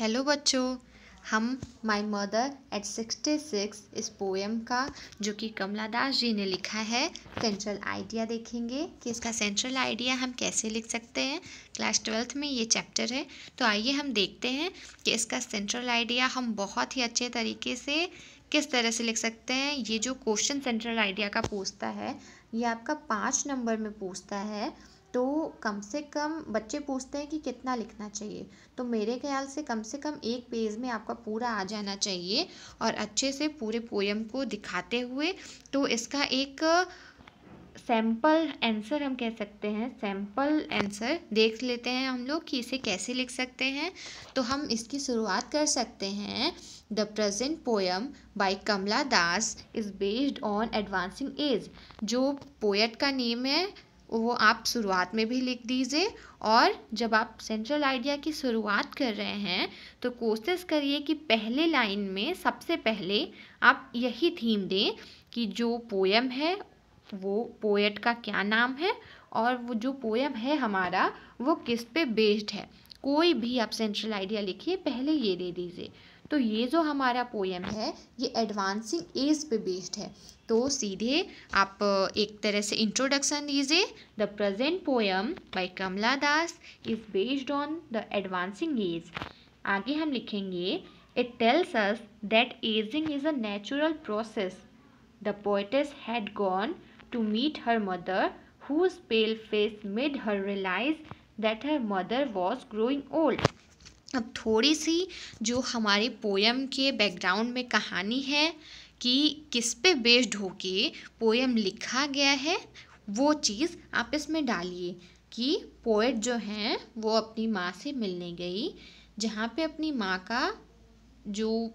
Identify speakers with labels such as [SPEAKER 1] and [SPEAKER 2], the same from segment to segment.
[SPEAKER 1] Hello बच्चों, हम my mother eight 66 इस पोएम का जो कि कमला दास जी ने लिखा है सेंट्रल आइडिया देखेंगे कि इसका सेंट्रल आइडिया हम कैसे लिख सकते हैं। क्लास 12th में ये चैप्टर है, तो आइए हम देखते हैं कि इसका सेंट्रल आइडिया हम बहुत ही अच्छे तरीके से किस तरह से लिख सकते हैं। ये जो क्वेश्चन सेंट्रल आइडिया का पूछता है ये आपका 5 नंबर में पूछता है, तो कम से कम बच्चे पूछते हैं कि कितना लिखना चाहिए, तो मेरे ख्याल से कम एक पेज में आपका पूरा आ जाना चाहिए और अच्छे से पूरे पोएम को दिखाते हुए। तो इसका एक सैम्पल आंसर हम कह सकते हैं, सैम्पल आंसर देख लेते हैं हम लोग कि इसे कैसे लिख सकते हैं। तो हम इसकी शुरुआत कर सकते हैं। The present poem by Kamala Das is based on advancing age. जो पोएट का नेम है वो आप शुरुआत में भी लिख दीजिए, और जब आप सेंट्रल आइडिया की शुरुआत कर रहे हैं तो कोशिश करिए कि पहले लाइन में सबसे पहले आप यही थीम दें कि जो पोएम है वो पोएट का क्या नाम है और वो जो पोएम है हमारा वो किस पे बेस्ड है। कोई भी आप सेंट्रल आइडिया लिखिए, पहले ये दे दीजिए। तो ये जो हमारा पोएम है ये एडवांसिंग एज पे बेस्ड है, तो सीधे आप एक तरह से इंट्रोडक्शन दीजिए। The present poem by Kamala Das is based on the advancing age. आगे हम लिखेंगे, it tells us that ageing is a natural process. The poetess had gone to meet her mother whose pale face made her realize that her mother was growing old। अब थोड़ी सी जो हमारी poem के background में कहानी है कि किस पे बेस्ड होके पोएम लिखा गया है, वो चीज़ आप इसमें डालिए कि पोएट जो हैं वो अपनी माँ से मिलने गई, जहाँ पे अपनी माँ का जो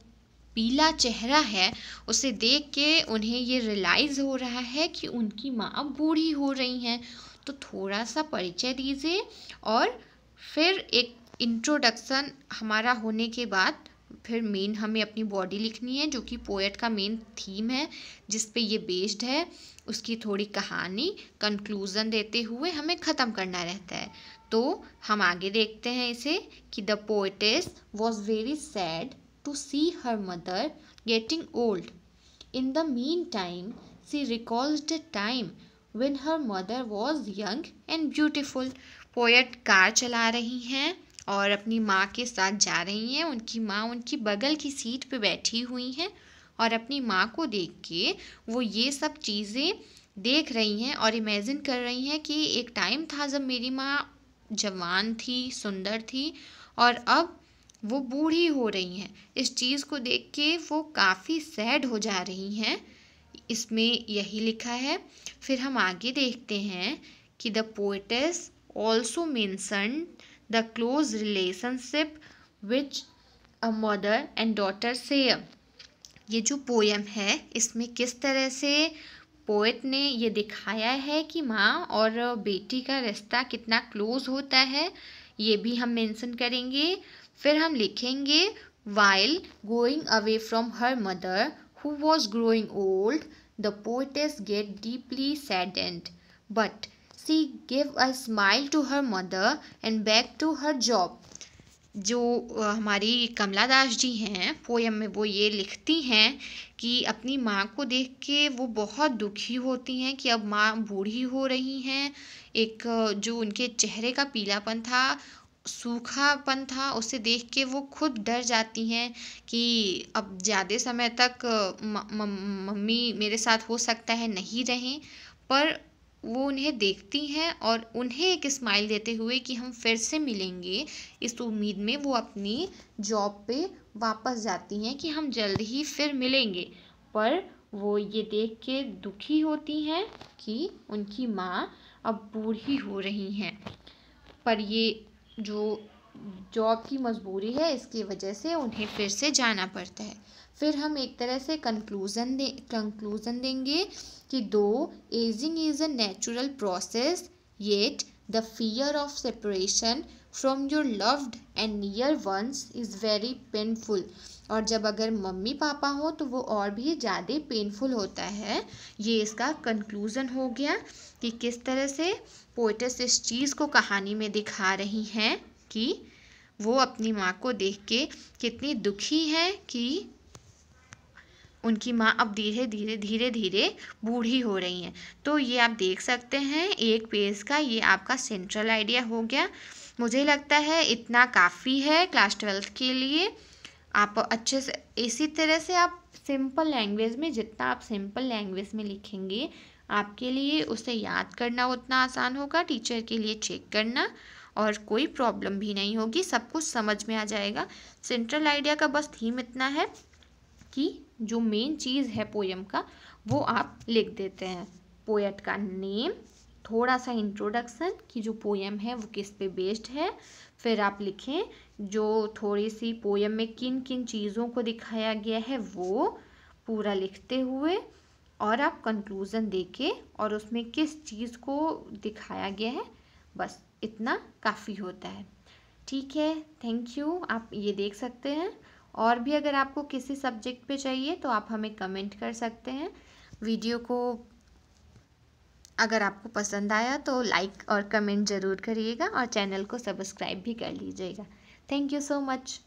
[SPEAKER 1] पीला चेहरा है उसे देख के उन्हें ये रियलाइज़ हो रहा है कि उनकी माँ अब बूढ़ी हो रही हैं। तो थोड़ा सा परिचय दीजिए और फिर एक इंट्रोडक्शन हमारा होने के बाद फिर मेन हमें अपनी बॉडी लिखनी है जो कि पोएट का मेन थीम है जिस पे ये बेस्ड है। उसकी थोड़ी कहानी कंक्लूज़न देते हुए हमें ख़त्म करना रहता है। तो हम आगे देखते हैं इसे कि the poetess was very sad to see her mother getting old. In the meantime, she recalls the time when her mother was young and beautiful. Poet car चला रही हैं और अपनी माँ के साथ जा रही हैं। उनकी माँ उनकी बगल की सीट पे बैठी हुई हैं और अपनी माँ को देख के वो ये सब चीज़ें देख रही हैं और इमेजिन कर रही हैं कि एक टाइम था जब मेरी माँ जवान थी, सुंदर थी, और अब वो बूढ़ी हो रही हैं। इस चीज़ को देख के वो काफ़ी सैड हो जा रही हैं, इसमें यही लिखा है। फिर हम आगे देखते हैं कि the poetess also mention the close relationship which a mother and daughter share. ये जो पोएम है इसमें किस तरह से पोएट ने ये दिखाया है कि माँ और बेटी का रिश्ता कितना क्लोज होता है, ये भी हम मेंशन करेंगे। फिर हम लिखेंगे, while going away from her mother who was growing old the poetess get deeply saddened but she give a smile to her mother and back to her job. जो हमारी कमला दास जी हैं पोएम में वो ये लिखती हैं कि अपनी माँ को देख के वो बहुत दुखी होती हैं कि अब माँ बूढ़ी हो रही हैं। एक जो उनके चेहरे का पीलापन था, सूखापन था, उसे देख के वो खुद डर जाती हैं कि अब ज़्यादा समय तक मम्मी मेरे साथ हो सकता है नहीं रहें, पर वो उन्हें देखती हैं और उन्हें एक स्माइल देते हुए कि हम फिर से मिलेंगे इस उम्मीद में वो अपनी जॉब पे वापस जाती हैं कि हम जल्द ही फिर मिलेंगे। पर वो ये देख के दुखी होती हैं कि उनकी माँ अब बूढ़ी हो रही हैं, पर ये जो जॉब की मजबूरी है इसकी वजह से उन्हें फिर से जाना पड़ता है। फिर हम एक तरह से कंक्लूज़न देंगे कि though ageing is a natural process yet the fear of separation from your loved and near ones is very painful. और जब अगर मम्मी पापा हो तो वो और भी ज़्यादा पेनफुल होता है। ये इसका कंक्लूज़न हो गया कि किस तरह से पोएटेस इस चीज़ को कहानी में दिखा रही हैं कि वो अपनी माँ को देख के कितनी दुखी है कि उनकी माँ अब धीरे धीरे बूढ़ी हो रही हैं। तो ये आप देख सकते हैं एक पेज का ये आपका सेंट्रल आइडिया हो गया। मुझे लगता है इतना काफ़ी है क्लास 12th के लिए। आप अच्छे से इसी तरह से आप सिंपल लैंग्वेज में, जितना आप सिंपल लैंग्वेज में लिखेंगे आपके लिए उसे याद करना उतना आसान होगा, टीचर के लिए चेक करना, और कोई प्रॉब्लम भी नहीं होगी, सब कुछ समझ में आ जाएगा। सेंट्रल आइडिया का बस थीम इतना है कि जो मेन चीज़ है पोयम का वो आप लिख देते हैं। पोएट का नेम, थोड़ा सा इंट्रोडक्शन कि जो पोयम है वो किस पे बेस्ड है, फिर आप लिखें जो थोड़ी सी पोयम में किन किन चीज़ों को दिखाया गया है वो पूरा लिखते हुए, और आप कंक्लूज़न देके और उसमें किस चीज़ को दिखाया गया है, बस इतना काफ़ी होता है। ठीक है, थैंक यू। आप ये देख सकते हैं। और भी अगर आपको किसी सब्जेक्ट पे चाहिए तो आप हमें कमेंट कर सकते हैं। वीडियो को अगर आपको पसंद आया तो लाइक और कमेंट ज़रूर करिएगा और चैनल को सब्सक्राइब भी कर लीजिएगा। Thank you so much.